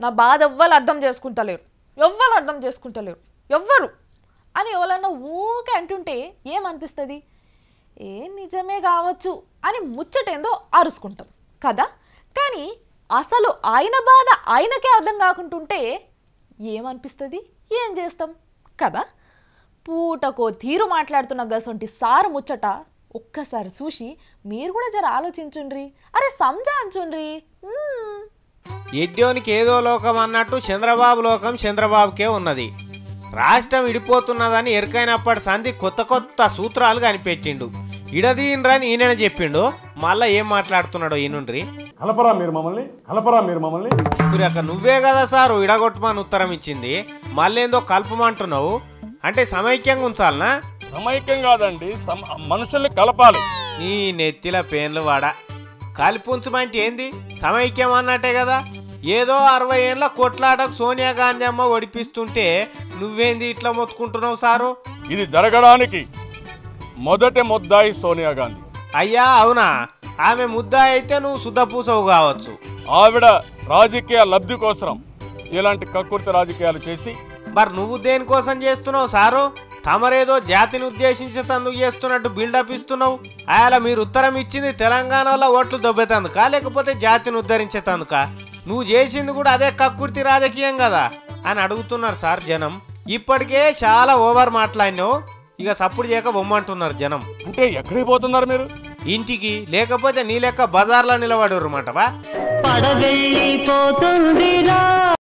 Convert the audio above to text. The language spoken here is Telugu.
నా బాధ ఎవ్వరు అర్థం చేసుకుంటలేరు ఎవ్వరు అని ఎవరన్నా ఊకే అంటుంటే ఏమనిపిస్తుంది? నిజమే కావచ్చు అని ముచ్చటేందో అరుచుకుంటాం కదా. కానీ అసలు ఆయన బాధ ఆయనకే అర్థం కాకుంటుంటే ఏమనిపిస్తుంది? ఏం చేస్తాం కదా. పూటకో తీరు మాట్లాడుతున్న గసొంటి సారు ముచ్చట ఒక్కసారి చూసి మీరు కూడా జర ఆలోచించుండ్రి, అరే సంజాంచుండ్రి. ఎడ్యోనికి ఏదో లోకం అన్నట్టు చంద్రబాబు లోకం చంద్రబాబుకే ఉన్నది. రాష్ట్రం విడిపోతున్నదని ఎరుకైనప్పటి సంధి కొత్త కొత్త సూత్రాలు కనిపెట్టిండు. ఇడదీనరని ఈయన చెప్పిండు. మళ్ళా ఏం మాట్లాడుతున్నాడో ఈయనుండ్రి. కలపరా మీరు మమ్మల్ని అక్క నువ్వే కదా సారు ఇడగొట్టమని ఉత్తరం ఇచ్చింది, మళ్ళేందో కలపమంటున్నావు. అంటే సమైక్యంగా ఉంచాలనా? సమైక్యం కాదండి, మనుషుల్ని కలపాలి. నీ నెత్తిల పేన్లు వాడా. కలిపి ఉంచమంటే ఏంది? సమైక్యం అన్నట్టే కదా. ఏదో 60 ఏళ్ళ కొట్లాటకు సోనియా గాంధీ అమ్మ ఒడిపిస్తుంటే నువ్వేంది ఇట్లా మొత్తుకుంటున్నావు సారు? ఇది జరగడానికి మొదటి ముద్దాయి సోనియా గాంధీ. అయ్యా అవునా? ఆమె ముద్దా అయితే నువ్వు శుద్ధపూసవు కావచ్చు. ఆవిడ రాజకీయ లబ్ధి కోసం ఇలాంటి కక్కుర్తి రాజకీయాలు చేసి. మరి నువ్వు దేనికోసం చేస్తున్నావు సారు? తమరేదో జాతిని ఉద్దేశించేందుకు చేస్తున్నట్టు బిల్డప్ ఇస్తున్నావు. అలా మీరు ఉత్తరం ఇచ్చింది తెలంగాణలో ఓట్లు దొబ్బేతందుకా లేకపోతే జాతిని ఉద్ధరించేతందుక? నువ్వు చేసింది కూడా అదే కక్కుర్తి రాజకీయం కదా అని అడుగుతున్నారు సార్ జనం. ఇప్పటికే చాలా ఓవర్ మాట్లాడినావు, ఇక సప్పుడు చేయక బొమ్మంటున్నారు జనం. అంటే ఎక్కడికి పోతున్నారు మీరు? ఇంటికి, లేకపోతే నీ లెక్క బజార్లో నిలబడరు మాట.